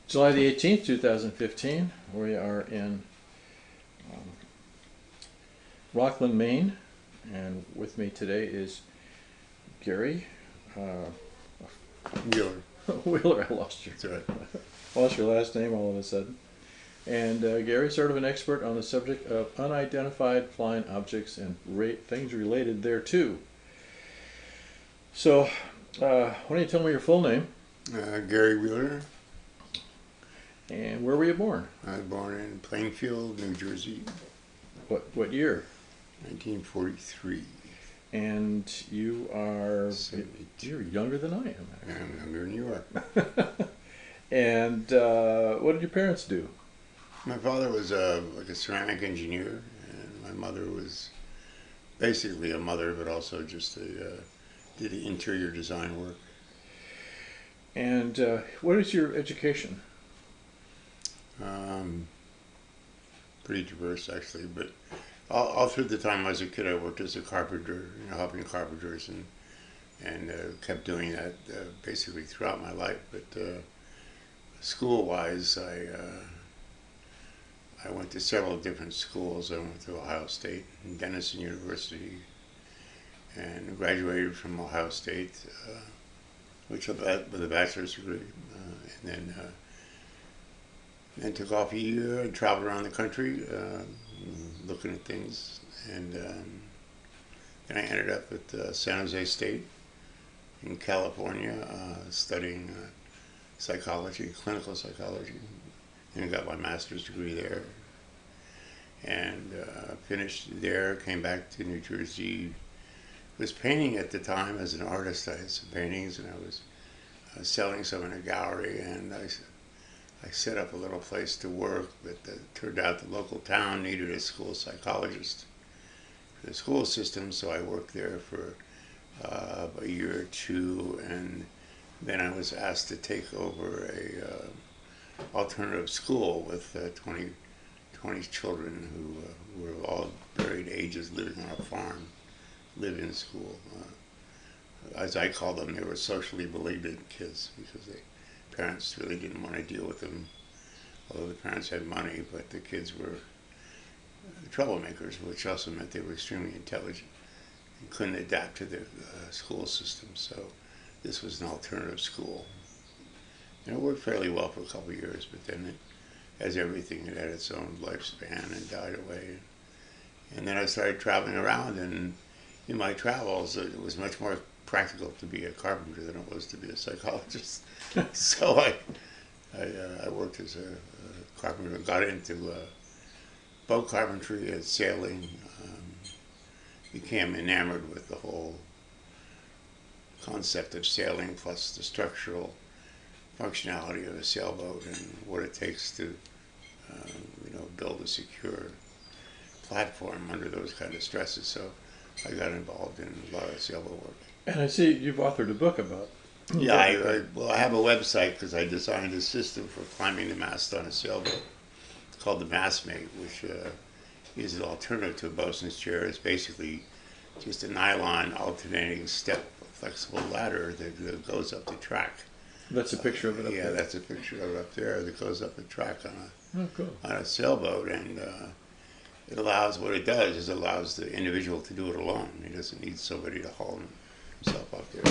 July the 18th, 2015. We are in Rockland, Maine, and with me today is Gary Wheeler. Wheeler. I lost That's right. lost your last name all of a sudden. And Gary's sort of an expert on the subject of unidentified flying objects and things related thereto. So, why don't you tell me your full name? Gary Wheeler. And where were you born? I was born in Plainfield, New Jersey, What year? 1943. And you are 72. you're younger than I am, actually. I'm younger than you are. And what did your parents do? My father was like a ceramic engineer, and my mother was basically a mother, but also just did the interior design work. And what is your education? Pretty diverse, actually, but all through the time I was a kid, I worked as a carpenter, helping carpenters, and kept doing that basically throughout my life. But school-wise, I went to several different schools. I went to Ohio State and Denison University, and graduated from Ohio State, with a bachelor's degree, and then took off a year and traveled around the country, looking at things, and then I ended up at San Jose State in California, studying psychology, clinical psychology, and got my master's degree there, and finished there, came back to New Jersey, was painting at the time as an artist. I had some paintings, and I was selling some in a gallery, and I set up a little place to work, but it turned out the local town needed a school psychologist for the school system, so I worked there for a year or two, and then I was asked to take over a alternative school with 20 children who were all varied ages living on a farm, live in school. As I call them, they were socially malignant kids because parents really didn't want to deal with them, although the parents had money, but the kids were troublemakers, which also meant they were extremely intelligent and couldn't adapt to the school system. So this was an alternative school. And it worked fairly well for a couple of years, but then as everything, it had its own lifespan and died away. And then I started traveling around, and in my travels, it was much more practical to be a carpenter than it was to be a psychologist. So I worked as a carpenter, got into boat carpentry and sailing, became enamored with the whole concept of sailing, plus the structural functionality of a sailboat and what it takes to build a secure platform under those kind of stresses. So I got involved in a lot of sailboat work. And I see you've authored a book about. Yeah, I have a website because I designed a system for climbing the mast on a sailboat. It's called the Mastmate, which is an alternative to a bosun's chair. It's basically just a nylon alternating step flexible ladder that goes up the track. That's a picture of it up there? Yeah, that's a picture of it up there that goes up the track on a sailboat, and it allows, what it does is it allows the individual to do it alone. He doesn't need somebody to haul himself up there.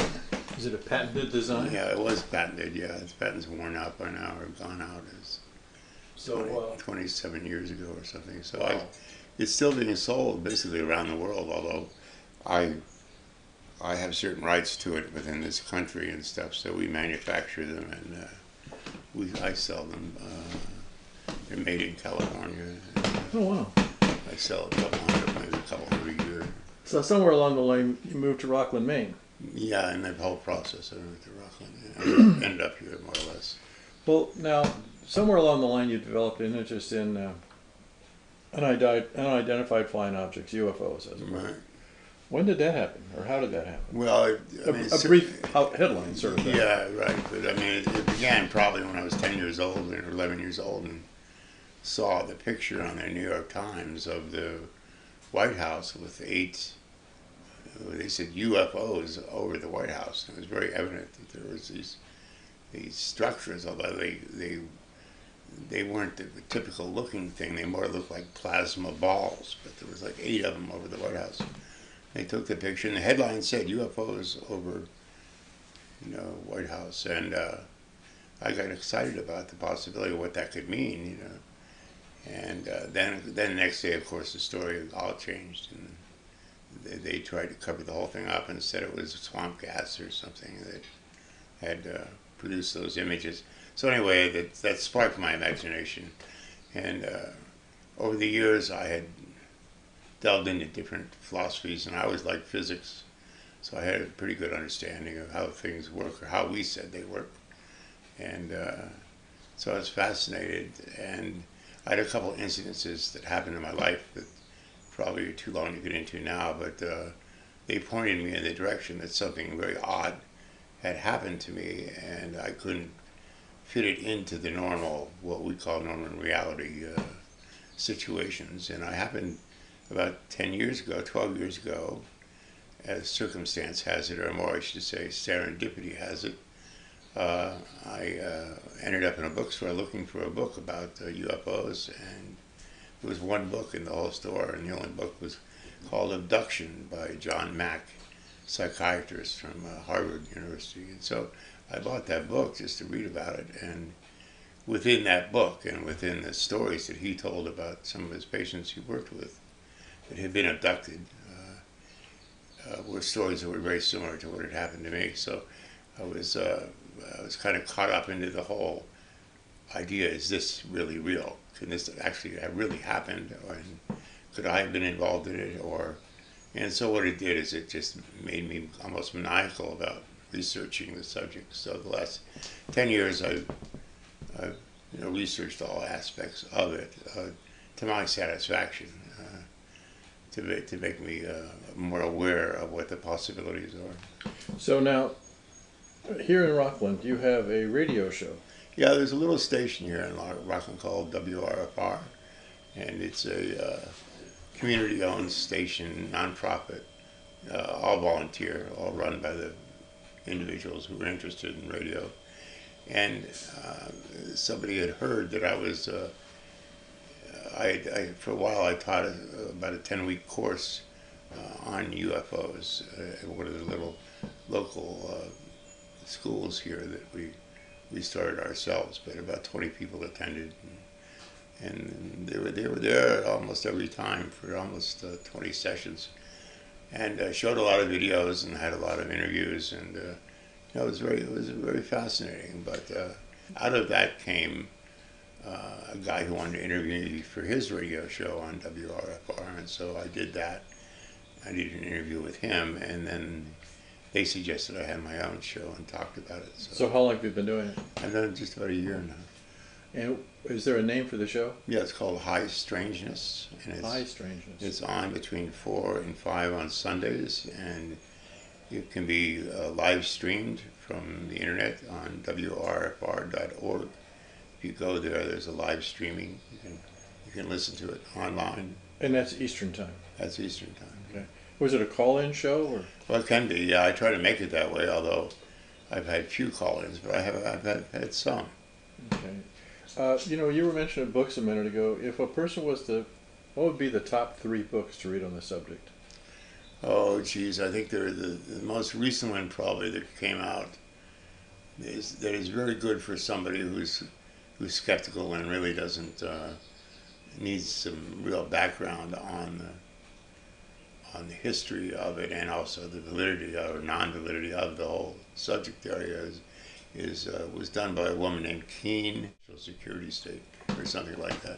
Is it a patented design? Yeah, it was patented, yeah. Its patent's worn out by now, or gone out as 27 years ago or something. So wow. It's still being sold basically around the world, although I have certain rights to it within this country and stuff, so we manufacture them and I sell them. They're made in California. Oh, wow. I sell a couple hundred a year. So somewhere along the line, you moved to Rockland, Maine. Yeah, in the whole process, I went to Rockland. I ended up here, more or less. Well, now, somewhere along the line, you developed an interest in unidentified flying objects, UFOs, as it were. Right. When did that happen, or how did that happen? Well, a brief headline, sort of thing. Yeah, right. But I mean, it began probably when I was 10 years old or 11 years old, and saw the picture on the New York Times of the White House with 8, they said UFOs over the White House. And it was very evident that there was these structures, although they they weren't the typical looking thing. They more looked like plasma balls, but there was like 8 of them over the White House. They took the picture, and the headline said UFOs over, White House, and I got excited about the possibility of what that could mean, And then the next day, of course, the story all changed, and they tried to cover the whole thing up and said it was swamp gas or something that had produced those images. So anyway, that sparked my imagination, and over the years I had delved into different philosophies, and I always liked physics, so I had a pretty good understanding of how things work, or how we said they work, and so I was fascinated, and I had a couple of incidences that happened in my life that probably are too long to get into now, but they pointed me in the direction that something very odd had happened to me, and I couldn't fit it into the normal, what we call normal reality situations. And I happened about 10 years ago, 12 years ago, as circumstance has it, or more I should say serendipity has it, I ended up in a bookstore looking for a book about UFOs, and there was one book in the whole store, and the only book was called Abduction by John Mack, psychiatrist from Harvard University. And so I bought that book just to read about it, and within that book and within the stories that he told about some of his patients he worked with that had been abducted were stories that were very similar to what had happened to me. So I was kind of caught up into the whole idea: is this really real? Can this actually have really happened? And could I have been involved in it? And so what it did is it just made me almost maniacal about researching the subject. So the last 10 years I've researched all aspects of it to my satisfaction, to make me more aware of what the possibilities are. So now, here in Rockland, you have a radio show. Yeah, there's a little station here in Rockland called WRFR, and it's a community-owned station, nonprofit, all volunteer, all run by the individuals who were interested in radio. And somebody had heard that I was, for a while I taught about a 10-week course on UFOs at one of the little local schools here that we started ourselves, but about 20 people attended, and they were there almost every time for almost 20 sessions, and showed a lot of videos and had a lot of interviews, and it was very fascinating. But out of that came a guy who wanted to interview me for his radio show on WRFR, and so I did that. I did an interview with him, and then they suggested I had my own show and talked about it. So how long have you been doing it? I've done it just about a year now. And is there a name for the show? Yeah, it's called High Strangeness. And High Strangeness. It's on between 4 and 5 on Sundays, and it can be live streamed from the internet on WRFR.org. If you go there, there's a live streaming. You can listen to it online. And that's Eastern Time? That's Eastern Time. Okay. Was it a call-in show? Or? Well, it can be. Yeah, I try to make it that way, although I've had few call-ins, but I've had some. Okay. You were mentioning books a minute ago. If a person was what would be the top 3 books to read on the subject? Oh, geez, I think the most recent one probably that came out is very good for somebody who's skeptical and really doesn't needs some real background on the history of it, and also the validity or non-validity of the whole subject area was done by a woman named Keene, Social Security State, or something like that.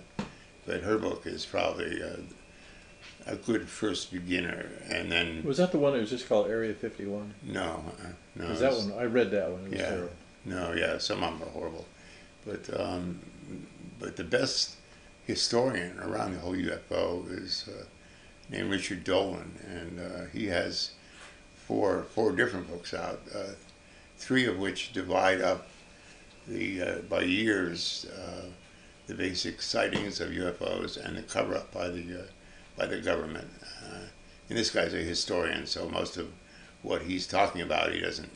But her book is probably a good first beginner. And then was that the one that was just called Area 51? No. Because that one, I read that one. It was terrible. No, yeah, some of them are horrible. But the best historian around the whole UFO is named Richard Dolan, and he has four different books out, 3 of which divide up by years the basic sightings of UFOs and the cover-up by the government. And this guy's a historian, so most of what he's talking about he doesn't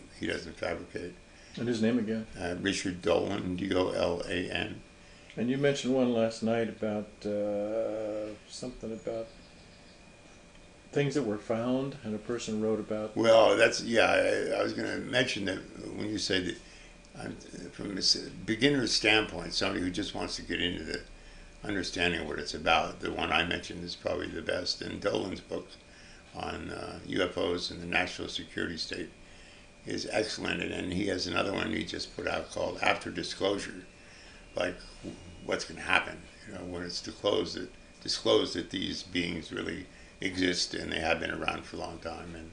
fabricate. And his name again? Richard Dolan, Dolan, And you mentioned one last night about something about things that were found, and a person wrote about. Well, that's, yeah, I was going to mention that when you say that, from a beginner's standpoint, somebody who just wants to get into the understanding of what it's about, the one I mentioned is probably the best. And Dolan's book on UFOs and the national security state is excellent. And he has another one he just put out called After Disclosure, like what's going to happen, you know, when it's disclosed that these beings really exist and they have been around for a long time and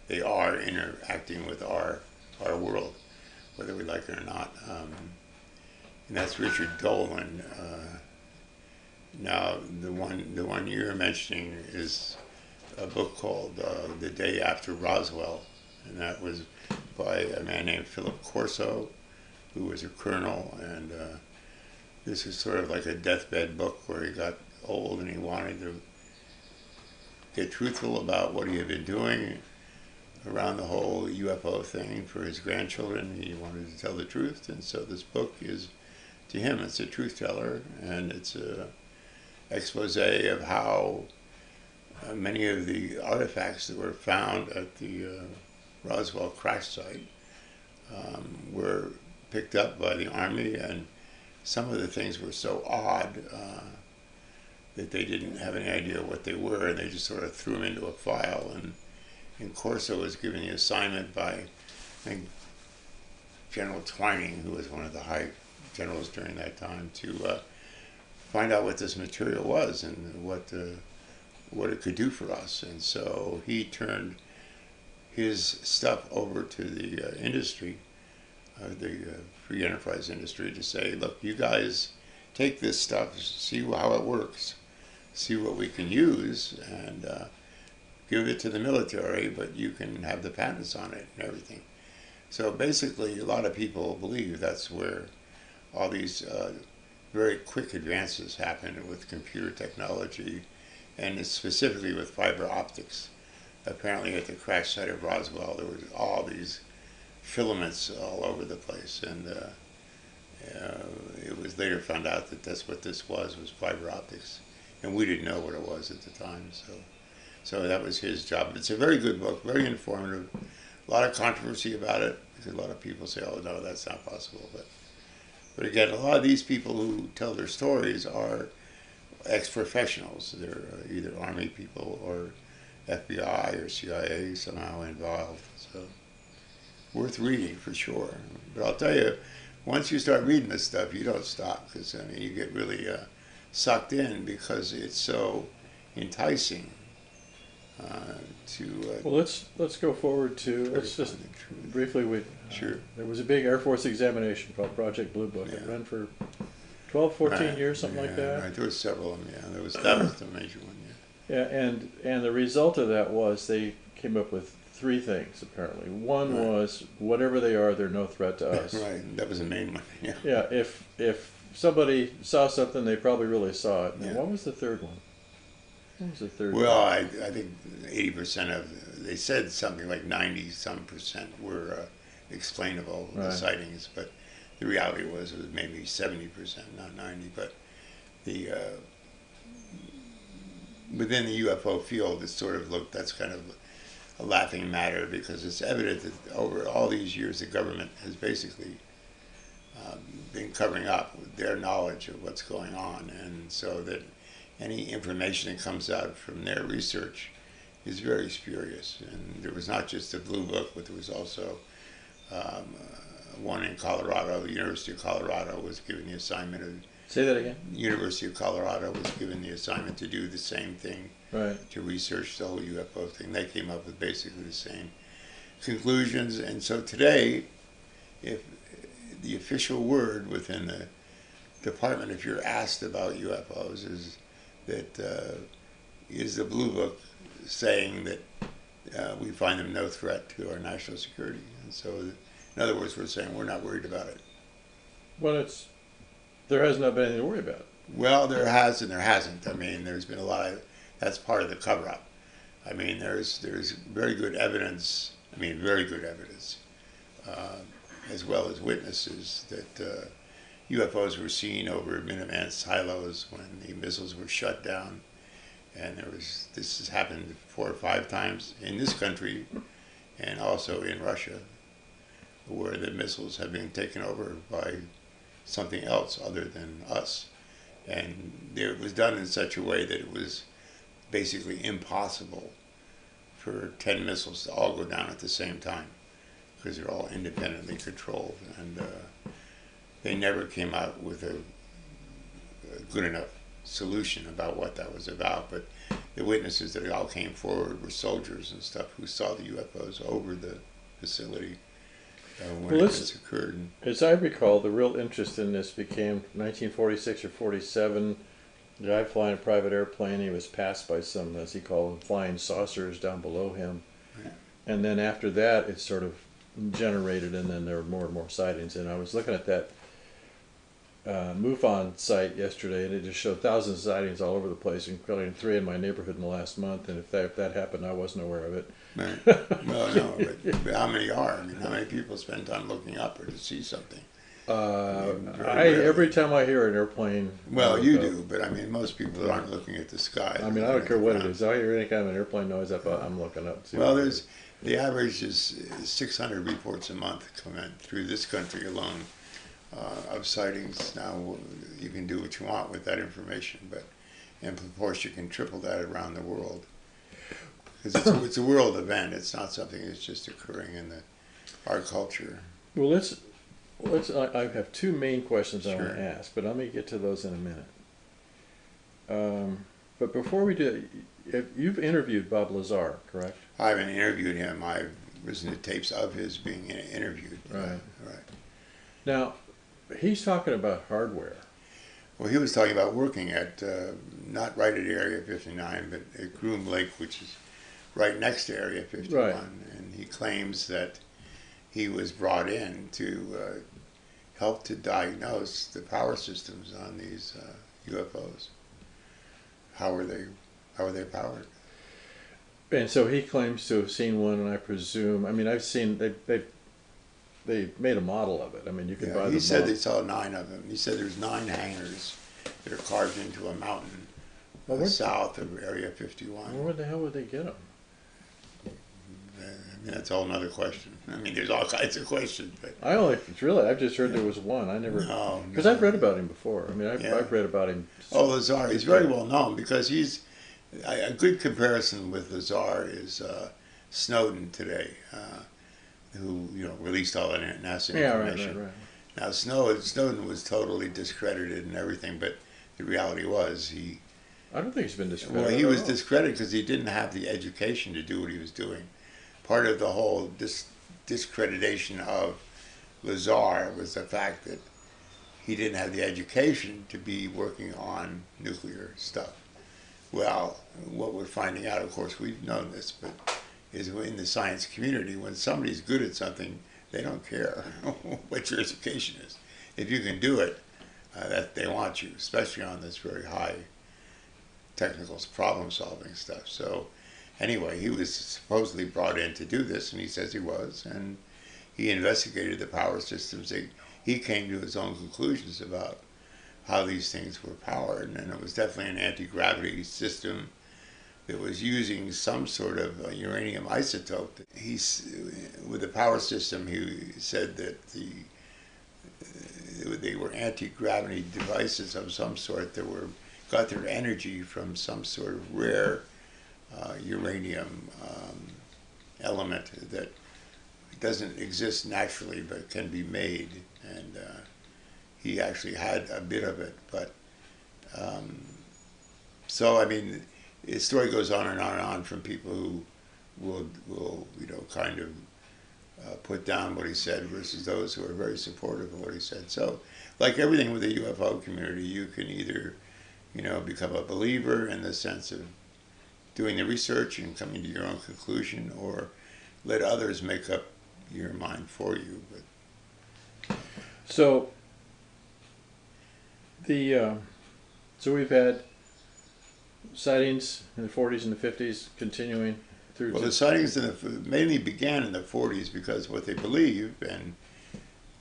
they are interacting with our world, whether we like it or not. And that's Richard Dolan. Now, the one you're mentioning is a book called The Day After Roswell, and that was by a man named Philip Corso, who was a colonel, and this is sort of like a deathbed book where he got old and he wanted to get truthful about what he had been doing around the whole UFO thing for his grandchildren. He wanted to tell the truth, and so this book is, to him, it's a truth teller, and it's a expose of how many of the artifacts that were found at the Roswell crash site were picked up by the Army, and some of the things were so odd that they didn't have any idea what they were, and they just sort of threw them into a file. And Corso was given the assignment by, I think, General Twining, who was one of the high generals during that time, to find out what this material was and what it could do for us. And so he turned his stuff over to the industry, the free enterprise industry, to say, look, you guys take this stuff, see how it works, see what we can use, and give it to the military, but you can have the patents on it and everything. So basically, a lot of people believe that's where all these very quick advances happened with computer technology, and specifically with fiber optics. Apparently at the crash site of Roswell, there was all these filaments all over the place, and it was later found out that that's what this was fiber optics, and we didn't know what it was at the time. So that was his job. It's a very good book, very informative. A lot of controversy about it, because a lot of people say, oh no, that's not possible. But again, a lot of these people who tell their stories are ex-professionals. They're either Army people or FBI or CIA somehow involved. So worth reading for sure. But I'll tell you, once you start reading this stuff, you don't stop, because I mean, you get really sucked in because it's so enticing. Well, let's go forward to, let's just briefly, sure. There was a big Air Force examination called Project Blue Book. It ran for 12, 14 years, something like that. Right. There was several of them, yeah. That was the major one, yeah. Yeah, and the result of that was they came up with three things, apparently. One was, whatever they are, they're no threat to us. Right, that was the main one, yeah. Yeah, if somebody saw something, they probably really saw it. And what was the third one? What was the third one? Well, I think 80% of, they said something like 90-some% were explainable, the sightings, but the reality was it was maybe 70%, not 90. But the within the UFO field, it sort of looked, that's kind of a laughing matter, because it's evident that over all these years, the government has basically been covering up their knowledge of what's going on, and so that any information that comes out from their research is very spurious. And there was not just the Blue Book, but there was also one in Colorado. The University of Colorado was given the assignment of... Say that again? University of Colorado was given the assignment to do the same thing, to research the whole UFO thing. They came up with basically the same conclusions. And so today, if the official word within the department, if you're asked about UFOs, is that is the Blue Book saying that we find them no threat to our national security. And so, in other words, we're saying we're not worried about it. Well, there has not been anything to worry about. Well, there has and there hasn't. I mean, there's been a lot of, that's part of the cover-up. I mean, there's very good evidence, as well as witnesses that UFOs were seen over Minuteman silos when the missiles were shut down. And this has happened 4 or 5 times in this country and also in Russia, where the missiles have been taken over by something else other than us. And it was done in such a way that it was basically impossible for 10 missiles to all go down at the same time, because they're all independently controlled. And they never came out with a good enough solution about what that was about. But the witnesses that all came forward were soldiers and stuff who saw the UFOs over the facility when it occurred. As I recall, the real interest in this became 1946 or 47. The guy flying a private airplane, he was passed by some, as he called them, flying saucers down below him. Right. And then after that, it sort of generated, and then there were more and more sightings. And I was looking at that MUFON site yesterday, and it just showed thousands of sightings all over the place, including 3 in my neighborhood in the last month. And if that happened, I wasn't aware of it. Right. Well, no, but how many are? I mean, how many people spend time looking up or to see something? Every time I hear an airplane. Well, you do, but I mean, most people aren't looking at the sky. I mean, I don't care what it is. If I hear any kind of an airplane noise, I'm looking up. Well, the average is 600 reports a month coming through this country alone of sightings. Now, you can do what you want with that information, but in proportion, you can triple that around the world. Because it's a world event. It's not something that's just occurring in our culture. Well, I have 2 main questions I want Sure. to ask, but let me get to those in a minute. But before we do, you've interviewed Bob Lazar, correct? I haven't interviewed him. I've listened to tapes of his being interviewed. Right. Right. Now, he's talking about hardware. Well, he was talking about working at, not right at Area 59, but at Groom Lake, which is right next to Area 51. Right. And he claims that he was brought in to help to diagnose the power systems on these UFOs. How are they powered? And so he claims to have seen one, and I presume, I mean, I've seen, they made a model of it. I mean, you can buy the He said model. they saw 9 of them. He said there's 9 hangars that are carved into a mountain south of Area 51. Where the hell would they get them? I mean, that's a whole other question. I mean, there's all kinds of questions. But I've just heard there was one. I never, because I've read about him before. I mean, I've read about him. Oh, Lazar, he's very well known because he's, a good comparison with Lazar is Snowden today, who, released all that NASA information. Right. Now, Snowden was totally discredited and everything, but the reality was I don't think he's been discredited. Well, he was discredited because he didn't have the education to do what he was doing. Part of the whole discreditation of Lazar was the fact that he didn't have the education to be working on nuclear stuff. Well, what we're finding out, of course, we've known this, but is in the science community, when somebody's good at something, they don't care what your education is. If you can do it, that they want you, especially on this very high technical problem-solving stuff. So anyway, he was supposedly brought in to do this, and he says he was, and he investigated the power systems. He came to his own conclusions about how these things were powered, and it was definitely an anti-gravity system that was using some sort of uranium isotope. With the power system, he said that they were anti-gravity devices of some sort that got their energy from some sort of rare uranium element that doesn't exist naturally but can be made, and he actually had a bit of it. But so I mean, the story goes on and on and on from people who will kind of put down what he said versus those who are very supportive of what he said. So like everything with the UFO community, you can either become a believer in the sense of doing the research and coming to your own conclusion, or let others make up your mind for you. But so so we've had sightings in the 40s and the 50s continuing through. Well, the sightings mainly began in the 40s because what they believe, and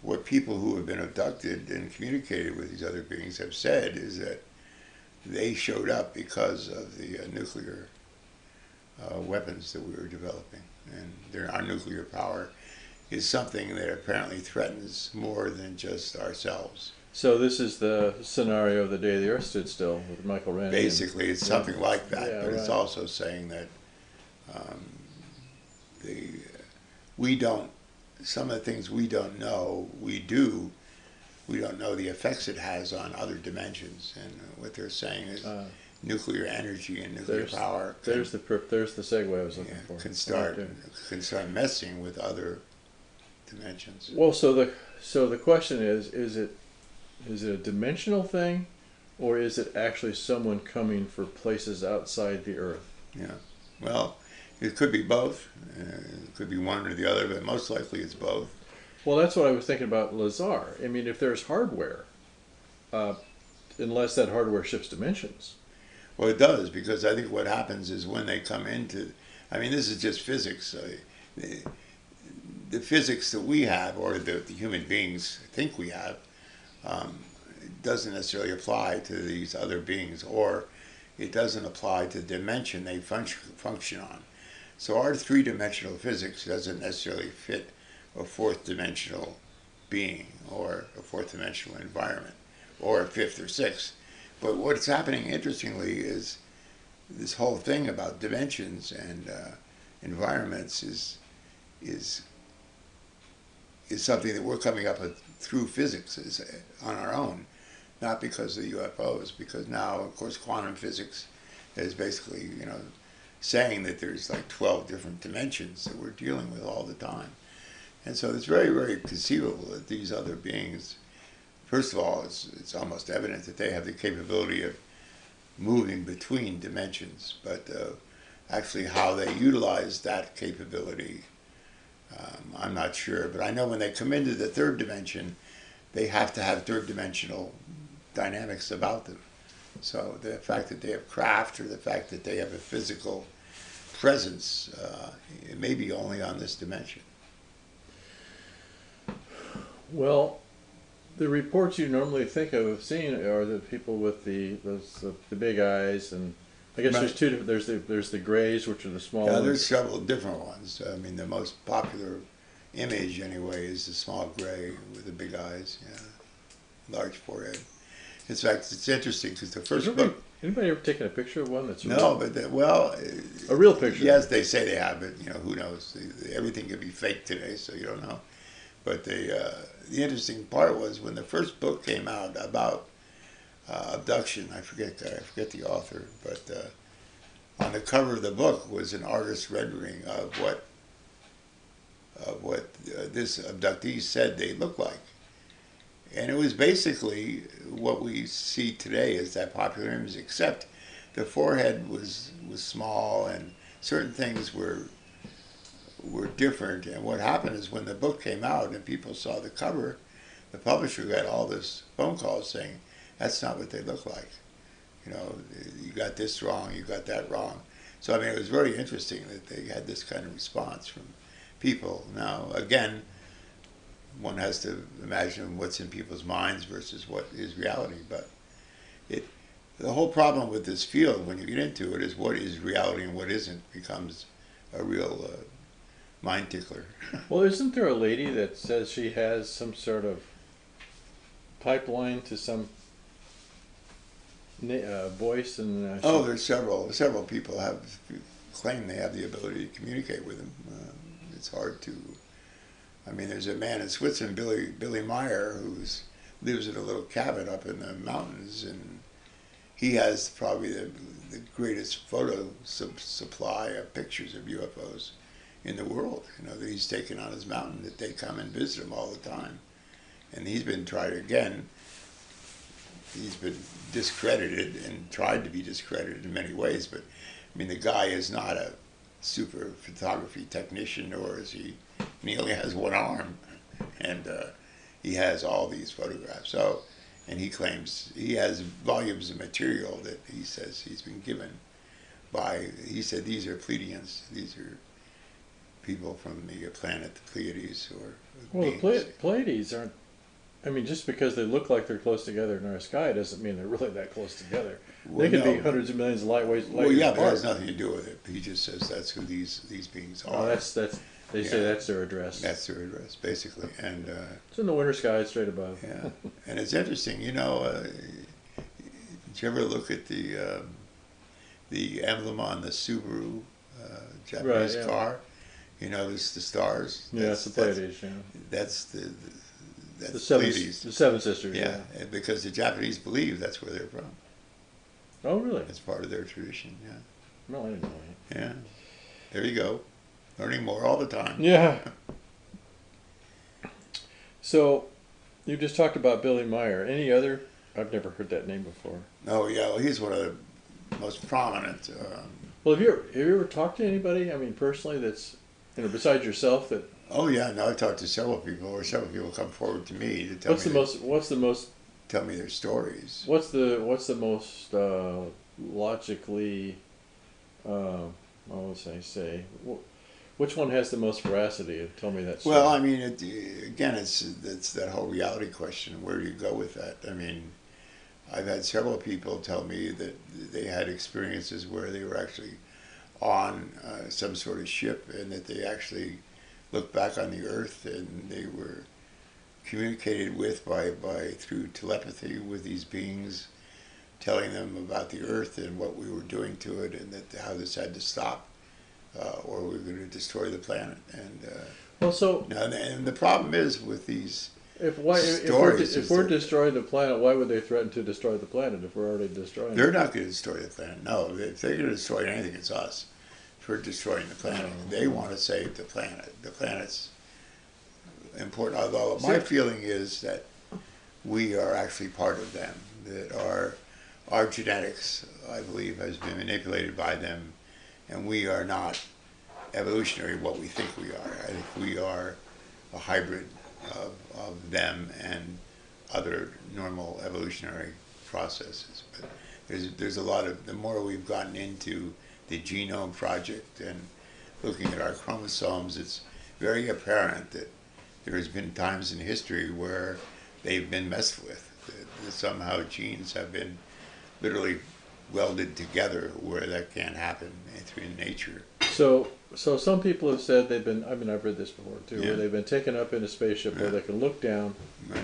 what people who have been abducted and communicated with these other beings have said is that they showed up because of the nuclear weapons that we were developing. And our nuclear power is something that apparently threatens more than just ourselves. So this is the scenario of the day the Earth stood still with Michael Rennie. Basically, it's something like that, Yeah, but right. it's also saying that we don't, some of the things we don't know, we don't know the effects it has on other dimensions. And what they're saying is nuclear energy and nuclear power there's the segue I was looking for. can start messing with other dimensions. Well, so the question is it a dimensional thing, or is it actually someone coming for places outside the Earth? Yeah. Well, it could be both. It could be one or the other, but most likely it's both. Well, that's what I was thinking about Lazar. I mean, if there's hardware, unless that hardware shifts dimensions. Well, it does, because I think what happens is when they come into, I mean, this is just physics. The physics that we have, or the human beings think we have, doesn't necessarily apply to these other beings, or it doesn't apply to the dimension they function on. So our three-dimensional physics doesn't necessarily fit a fourth-dimensional being, or a fourth-dimensional environment, or a fifth or sixth. But what's happening, interestingly, is this whole thing about dimensions and environments is something that we're coming up with through physics on our own, not because of the UFOs, because now, of course, quantum physics is basically, saying that there's like 12 different dimensions that we're dealing with all the time. And so it's very, very conceivable that these other beings, first of all, it's almost evident that they have the capability of moving between dimensions, but actually how they utilize that capability, I'm not sure. But I know when they come into the third dimension, they have to have third dimensional dynamics about them. So the fact that they have craft, or the fact that they have a physical presence, it may be only on this dimension. Well, the reports you normally think of seeing are the people with the big eyes, and I guess there's two different. There's the grays, which are the small ones. There's several different ones. I mean, the most popular image anyway is the small gray with the big eyes, large forehead. In fact, it's interesting because the first book. Anybody ever taken a picture of one that's no, real? But a real picture. Yes, they say they have it. Who knows? Everything could be fake today, so you don't know. But the interesting part was when the first book came out about abduction. I forget the author, but on the cover of the book was an artist's rendering of what this abductee said they looked like. And it was basically what we see today as that popular image, except the forehead was small and certain things were different. And what happened is when the book came out and people saw the cover, the publisher got all this phone calls saying, that's not what they look like. You got this wrong, you got that wrong. So, I mean, it was very interesting that they had this kind of response from people. Now, again, one has to imagine what's in people's minds versus what is reality. But the whole problem with this field, when you get into it, is what is reality and what isn't becomes a real mind tickler. Well, isn't there a lady that says she has some sort of pipeline to some voice? And there's several people claim they have the ability to communicate with them. It's hard to. I mean, there's a man in Switzerland, Billy Meyer, who lives in a little cabin up in the mountains, and he has probably the greatest photo supply of pictures of UFOs in the world. That he's taken on his mountain, that they come and visit him all the time. And he's been tried again. He's been discredited and tried to be discredited in many ways, but I mean, the guy is not a super photography technician, nor is he. And he only has one arm, and he has all these photographs. So, and he claims he has volumes of material that he says he's been given by. He said these are Pleiadians. These are people from the planet, the Pleiades, or Well, beings. the Pleiades aren't. I mean, just because they look like they're close together in our sky doesn't mean they're really that close together. Well, They could no. be hundreds of millions of light years Well, yeah, but it apart. has nothing to do with it. He just says that's who these beings are. Oh, that's they say Yeah. that's their address. That's their address, basically. And It's in the winter sky, straight above. yeah, and it's interesting. You know, did you ever look at the emblem on the Subaru Japanese Right, yeah. car? You notice the stars? Yeah, it's the Pleiades. Yeah, That's that's the seven, Pleiades. the seven sisters. Yeah, and because the Japanese believe that's where they're from. Oh, really? It's part of their tradition. Yeah. No, I didn't know that. Yeah. There you go. Learning more all the time. Yeah. So, you just talked about Billy Meyer. Any other? I've never heard that name before. Oh yeah, well, he's one of the most prominent. Well, have you ever talked to anybody? I mean, personally, that's besides yourself, that Oh yeah, no, I talked to several people, or several people come forward to me to tell tell me their stories. what's the most logically what was I say? Which one has the most veracity? Tell me that story. Well, I mean, again, it's that whole reality question. Where do you go with that? I mean, I've had several people tell me that they had experiences where they were actually on some sort of ship, and that they actually looked back on the Earth and they were communicated with by through telepathy with these beings, telling them about the Earth and what we were doing to it, and that how this had to stop, or we were going to destroy the planet. And well, so now, and the problem is with these if stories, we're destroying the planet, why would they threaten to destroy the planet if we're already destroying they're it? not going to destroy the planet. No, if they're going to destroy anything, it's us. For destroying the planet, they want to save the planet. The planet's important. Although my feeling is that we are actually part of them. That our genetics, I believe, has been manipulated by them, and we are not evolutionary what we think we are. I think we are a hybrid of them and other normal evolutionary processes. But there's a lot of, the more we've gotten into the genome project and looking at our chromosomes, it's very apparent that there has been times in history where they've been messed with. That somehow genes have been literally welded together where that can't happen through nature. So some people have said they've been. I mean, I've read this before too, Yeah. where they've been taken up in a spaceship where they can look down, Right.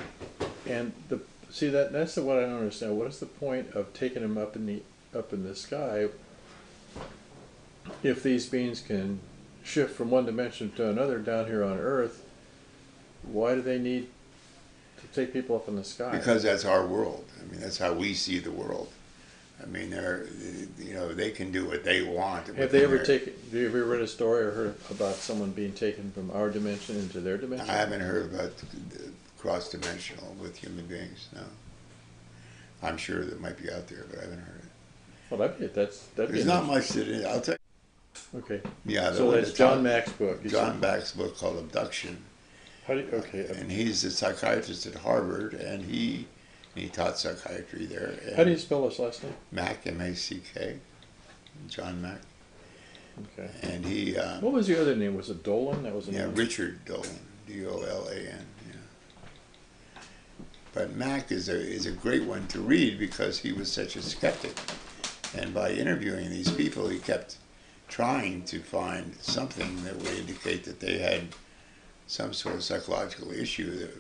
and that's what I don't understand. What is the point of taking them up in the sky if these beings can shift from one dimension to another down here on Earth? Why do they need to take people up in the sky? Because that's our world. I mean, that's how we see the world. I mean, they can do what they want. Have they ever taken? Have you ever read a story or heard about someone being taken from our dimension into their dimension? I haven't heard about cross-dimensional with human beings. No, I'm sure that might be out there, but I haven't heard it. Well, that'd be. There's not much that is. I'll tell you. Okay. Yeah. So that's John Mack's book. John Mack's book called Abduction. Okay. And he's a psychiatrist at Harvard, and he taught psychiatry there. How do you spell his last name? Mack, M-A-C-K, John Mack. Okay. And he. What was the other name? Was it Dolan? That was Richard Dolan, D-O-L-A-N. Yeah. But Mack is a great one to read because he was such a skeptic, and by interviewing these people, he kept trying to find something that would indicate that they had some sort of psychological issue that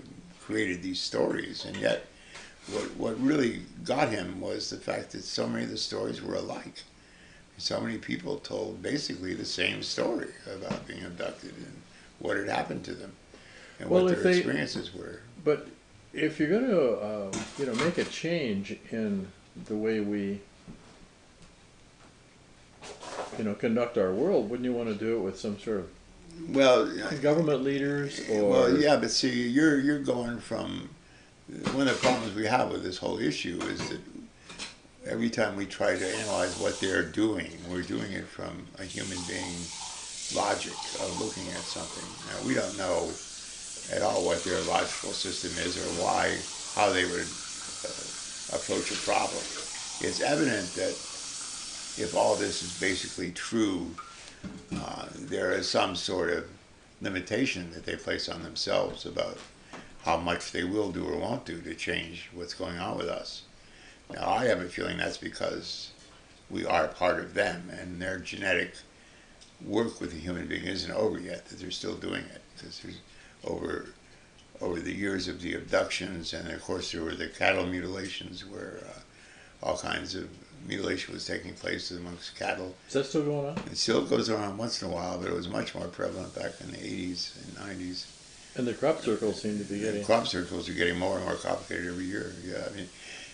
created these stories. And yet, what really got him was the fact that so many of the stories were alike. So many people told basically the same story about being abducted and what had happened to them and what their experiences were. But if you're going to, make a change in the way we, conduct our world, wouldn't you want to do it with some sort of government leaders? Or well, yeah, but see, you're going from one of the problems we have with this whole issue is that every time we try to analyze what they're doing, we're doing it from a human being logic of looking at something. Now, we don't know at all what their logical system is or how they would approach a problem. It's evident that if all this is basically true, there is some sort of limitation that they place on themselves about how much they will do or won't do to change what's going on with us. Now, I have a feeling that's because we are part of them, and their genetic work with the human being isn't over yet, that they're still doing it. Because there's over the years of the abductions, and of course there were the cattle mutilations where all kinds of mutilation was taking place amongst cattle. Is that still going on? It still goes around once in a while, but it was much more prevalent back in the 80s and 90s. And the crop circles seem to be getting... Crop circles are getting more and more complicated every year. Yeah, I mean,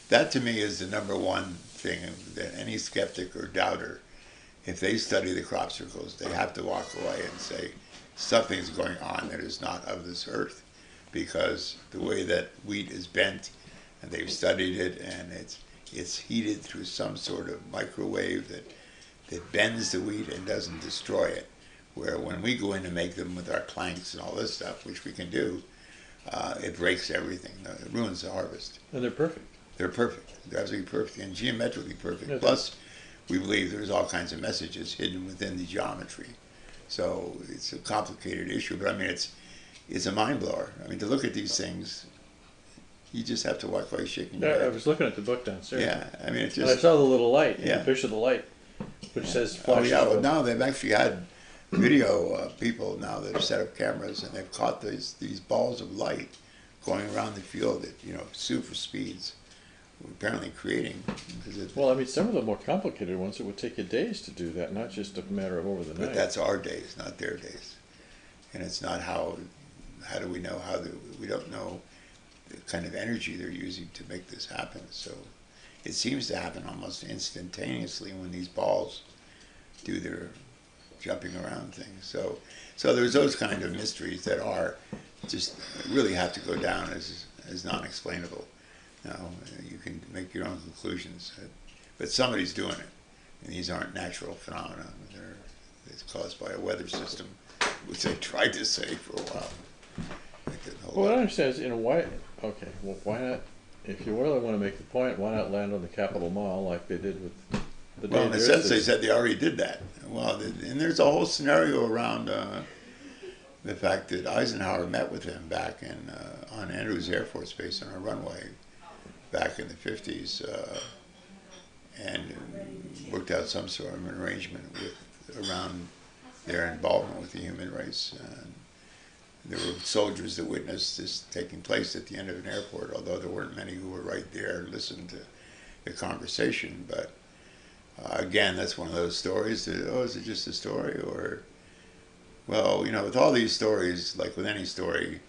that to me is the number one thing that any skeptic or doubter, if they study the crop circles, they have to walk away and say, something's going on that is not of this earth. Because the way that wheat is bent, and they've studied it, and it's heated through some sort of microwave that bends the wheat and doesn't destroy it. Where when we go in to make them with our planks and all this stuff, which we can do, it breaks everything. It ruins the harvest. And they're perfect. They're perfect. They're absolutely perfect and geometrically perfect. Yeah, Plus, we believe there's all kinds of messages hidden within the geometry. So it's a complicated issue, but I mean, it's a mind blower. I mean, to look at these things, you just have to walk away shaking your head. I was looking at the book downstairs. Yeah, I mean, it's And I just... saw the little light, Yeah. the picture of the light, which says Oh flash. yeah, well now they've actually had video people now that have set up cameras, and they've caught these balls of light going around the field at, you know, super speeds, apparently creating. Well, I mean, some of the more complicated ones, it would take you days to do that, not just a matter of over the night. But that's our days, not their days. And it's not how do we know we don't know the kind of energy they're using to make this happen. So it seems to happen almost instantaneously when these balls do their jumping around things. So there's those kind of mysteries that are just really have to go down as non-explainable. Now, you can make your own conclusions, but somebody's doing it. And these aren't natural phenomena. It's caused by a weather system, which they tried to say for a while. Well, what I understand is, why not, if you really want to make the point, why not land on the Capitol Mall like they did with the Well, in a sense, they said they already did that. Well, and there's a whole scenario around the fact that Eisenhower met with him back on Andrews Air Force Base on a runway back in the 50s and worked out some sort of an arrangement around their involvement with the human race. And there were soldiers that witnessed this taking place at the end of an airport, although there weren't many who were right there and listened to the conversation. But again, that's one of those stories that, is it just a story? Or, well, with all these stories, like with any story,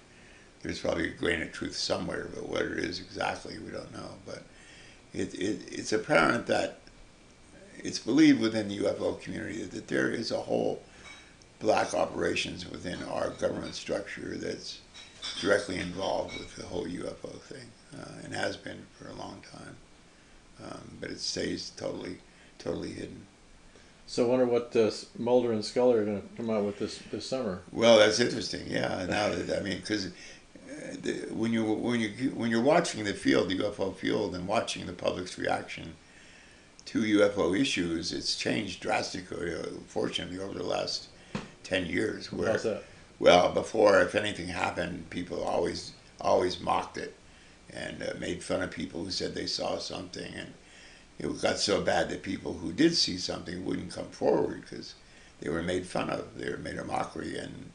there's probably a grain of truth somewhere, but what it is exactly, we don't know. But it's apparent that it's believed within the UFO community that there is a whole black operations within our government structure that's directly involved with the whole UFO thing, and has been for a long time. But it stays totally hidden. So I wonder what Mulder and Scully are going to come out with this summer. Well, that's interesting. Yeah, now that because when you're watching the field, the UFO field, and watching the public's reaction to UFO issues, it's changed drastically. Fortunately, over the last 10 years. How's that? Well, before, if anything happened, people always mocked it and made fun of people who said they saw something, and it got so bad that people who did see something wouldn't come forward because they were made fun of. They were made a mockery, and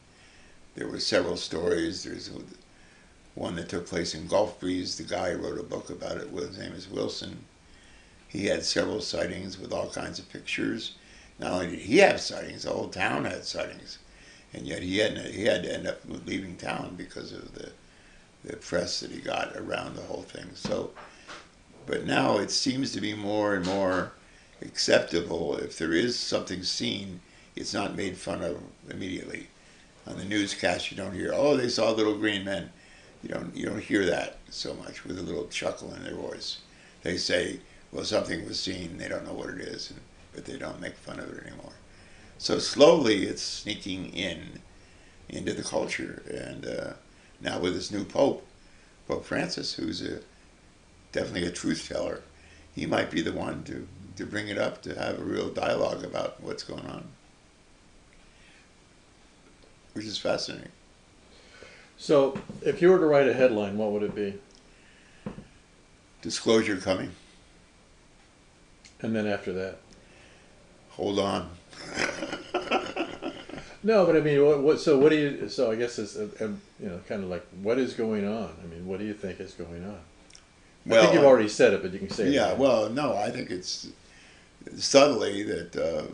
there were several stories. There's one that took place in Gulf Breeze. The guy wrote a book about it. His name is Wilson. He had several sightings with all kinds of pictures. Not only did he have sightings, the whole town had sightings, and yet he had to end up leaving town because of the press that he got around the whole thing. So, but now it seems to be more and more acceptable. If there is something seen, it's not made fun of immediately. On the newscast, you don't hear, "Oh, they saw little green men." You don't hear that so much with a little chuckle in their voice. They say, "Well, something was seen. They don't know what it is." But they don't make fun of it anymore. So slowly it's sneaking into the culture. And now with this new Pope Francis, who's definitely a truth teller, he might be the one to bring it up, to have a real dialogue about what's going on. which is fascinating. So, if you were to write a headline, what would it be? Disclosure coming. And then after that? Hold on. No, but I mean, so what do you? So I guess it's kind of like what is going on? I mean, what do you think is going on? Well, I think you've already said it, but you can say it. Yeah. Again. Well, no, I think it's subtly that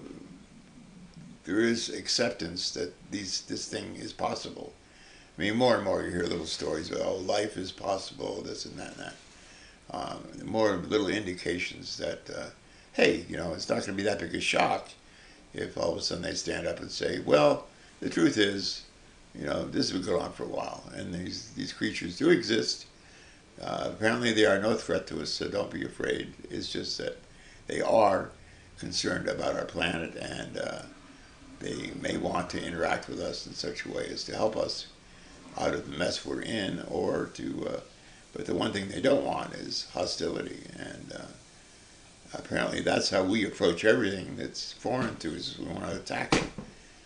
there is acceptance that this thing is possible. I mean, more and more you hear little stories about, oh, life is possible, this and that and that. More little indications that, hey, it's not going to be that big a shock if all of a sudden they stand up and say, well, the truth is, this has been going on for a while, and these creatures do exist. Apparently they are no threat to us, so don't be afraid. It's just that they are concerned about our planet, and they may want to interact with us in such a way as to help us out of the mess we're in, or to, but the one thing they don't want is hostility, and apparently that's how we approach everything that's foreign to us. We want to attack it.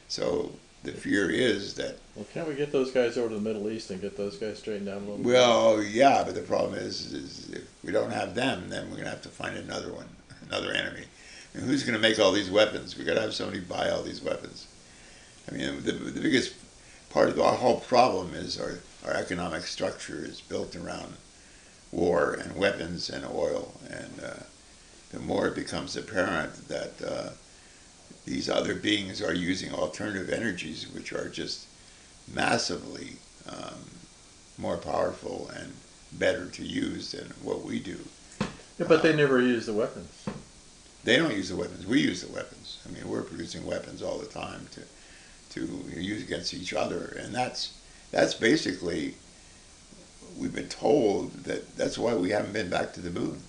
So the fear is that... Well, can't we get those guys over to the Middle East and get those guys straightened down a little bit? Well, yeah, but the problem is if we don't have them, then we're going to have to find another one, another enemy. And who's going to make all these weapons? We've got to have somebody buy all these weapons. I mean, the biggest part of our whole problem is our economic structure is built around war and weapons and oil, and the more it becomes apparent that these other beings are using alternative energies, which are just massively more powerful and better to use than what we do. Yeah, but they never use the weapons. They don't use the weapons. We use the weapons. I mean, we're producing weapons all the time to use against each other, and that's basically, we've been told that's why we haven't been back to the moon.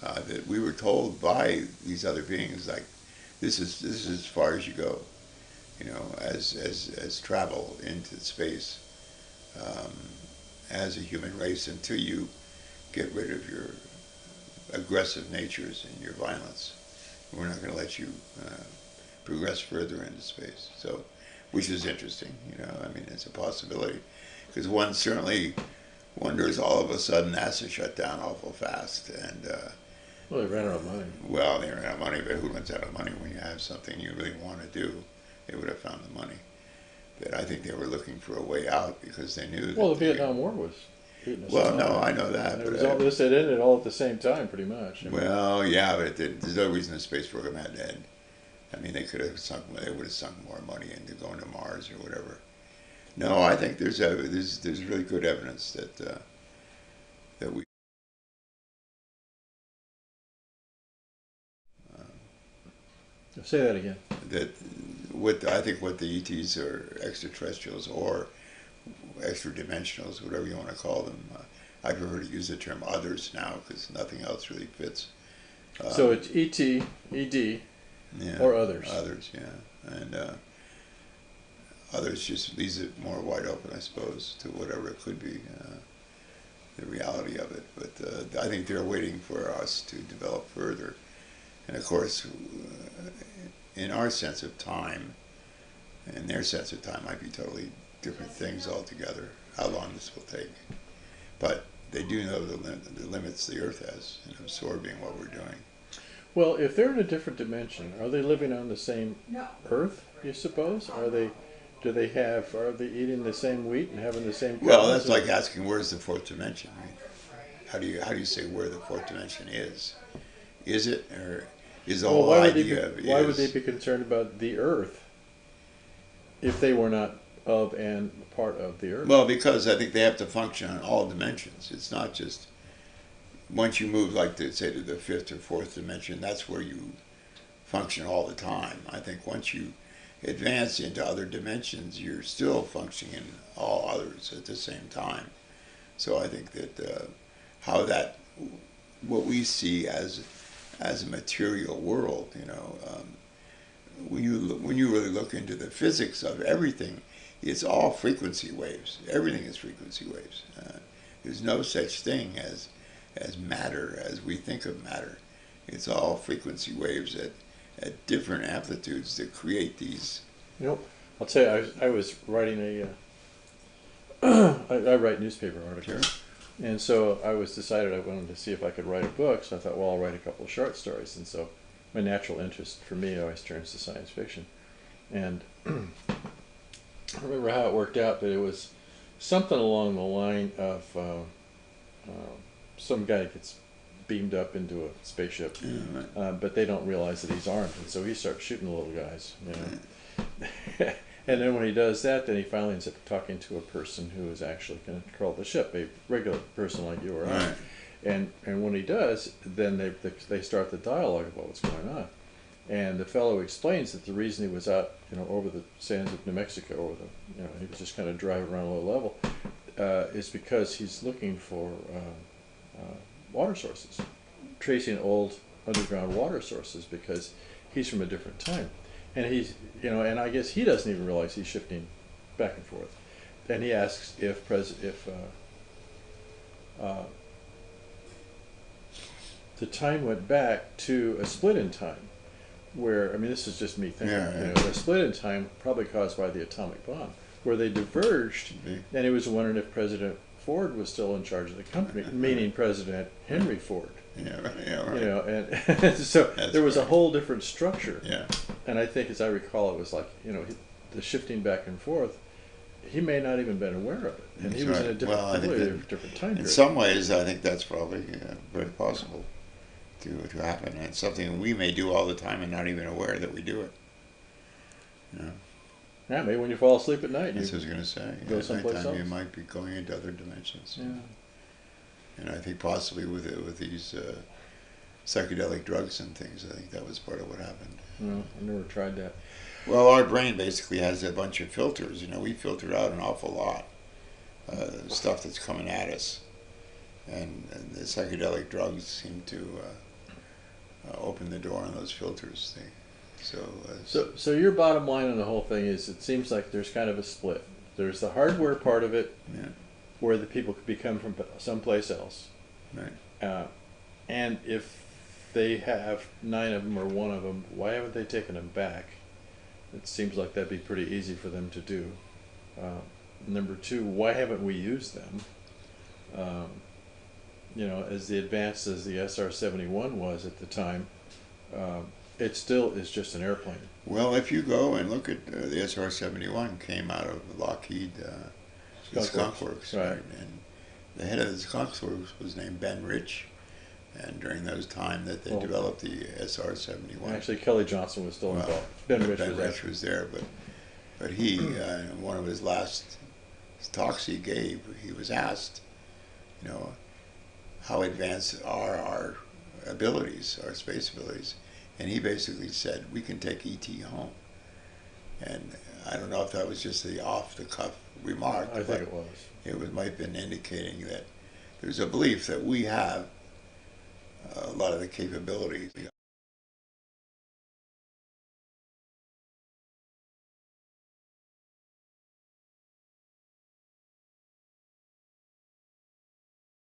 That we were told by these other beings, like, this is as far as you go, as travel into space as a human race, until you get rid of your aggressive natures and your violence. We're not going to let you progress further into space. So, which is interesting, I mean, it's a possibility, because one certainly wonders, all of a sudden NASA shut down awful fast, and well, they ran out of money. Well, they ran out of money, but who runs out of money when you have something you really want to do? They would have found the money. But I think they were looking for a way out, because they knew that... Well, the Vietnam War was eating us alive. Well, no, I know that. And it ended all at the same time, pretty much. Well, yeah, but there's no reason the space program had to end. I mean, they would have sunk more money into going to Mars or whatever. No, I think there's really good evidence that we... Say that again. That I think what the ETs are extraterrestrials or extra dimensionals, whatever you want to call them. I prefer to use the term others now, because nothing else really fits. So it's ET, ED, yeah, or others. Others, yeah, and others just leaves it more wide open, I suppose, to whatever it could be, the reality of it. But I think they're waiting for us to develop further. And of course, in our sense of time, and their sense of time might be totally different things altogether, how long this will take. But they do know the limits the Earth has in absorbing what we're doing. Well, if they're in a different dimension, are they living on the same Earth, you suppose? Are they eating the same wheat and having the same... Well, that's like asking, where's the fourth dimension? Right? How do you say where the fourth dimension is? Is it, or is the whole idea of... Why would they be concerned about the Earth if they were not of and part of the Earth? Well, because I think they have to function on all dimensions. It's not just... Once you move, like, say, to the fifth or fourth dimension, that's where you function all the time. I think once you advance into other dimensions, you're still functioning in all others at the same time. So I think that what we see as a material world, when you really look into the physics of everything, it's all frequency waves. Everything is frequency waves. There's no such thing as matter as we think of matter. It's all frequency waves at different amplitudes that create these I'll tell you, I was writing I write newspaper articles. Sure. And so I decided I wanted to see if I could write a book. So I thought, well, I'll write a couple of short stories. And so my natural interest for me always turns to science fiction. And I don't remember how it worked out, but it was something along the line of some guy gets beamed up into a spaceship, but they don't realize that he's armed, and so he starts shooting the little guys, you know. And then when he does that, then he finally ends up talking to a person who is actually going to control the ship, a regular person like you or I. Right. And when he does, then they start the dialogue about what's going on. And the fellow explains that the reason he was out, you know, over the sands of New Mexico, or you know, he was just kind of driving around a low level, is because he's looking for water sources, tracing old underground water sources, because he's from a different time, and he's, you know, and I guess he doesn't even realize he's shifting back and forth. And he asks if the time went back to a split in time, where, I mean, this is just me thinking, you know, a split in time probably caused by the atomic bomb, where they diverged, and he was wondering if President Ford was still in charge of the company, meaning President Henry Ford. Yeah, right. Yeah, right. You know, and so there was a right. whole different structure. Yeah. And I think, as I recall, it was like, you know, the shifting back and forth. He may not even been aware of it, and he was in a different, different time period. In some ways, I think that's probably very possible to happen. And it's something we may do all the time and not even aware that we do it. You know? Yeah, maybe when you fall asleep at night, That's what I was going to say. Go someplace at nighttime, else. you might be going into other dimensions. Yeah. And I think possibly with these psychedelic drugs and things, I think that was part of what happened. No, I never tried that. Well, our brain basically has a bunch of filters. You know, we filter out an awful lot stuff that's coming at us, and the psychedelic drugs seem to open the door on those filters. So your bottom line on the whole thing is, it seems like there's kind of a split. There's the hardware part of it, where the people could come from someplace else, right? And if they have 9 of them or 1 of them, why haven't they taken them back? It seems like that'd be pretty easy for them to do. Number 2, why haven't we used them? You know, as advanced as the SR-71 was at the time, it still is just an airplane. Well, if you go and look at the SR-71, came out of Lockheed Skunk Works, right? And the head of the Skunk Works was named Ben Rich, and during those time that they developed the SR-71. Actually, Kelly Johnson was still involved. Ben Rich was there, but he, in one of his last talks he gave, he was asked, you know, how advanced are our abilities, our space abilities, and he basically said, we can take E.T. home. And I don't know if that was just the off-the-cuff remark. I think it was. It might have been indicating that there's a belief that we have a lot of the capabilities.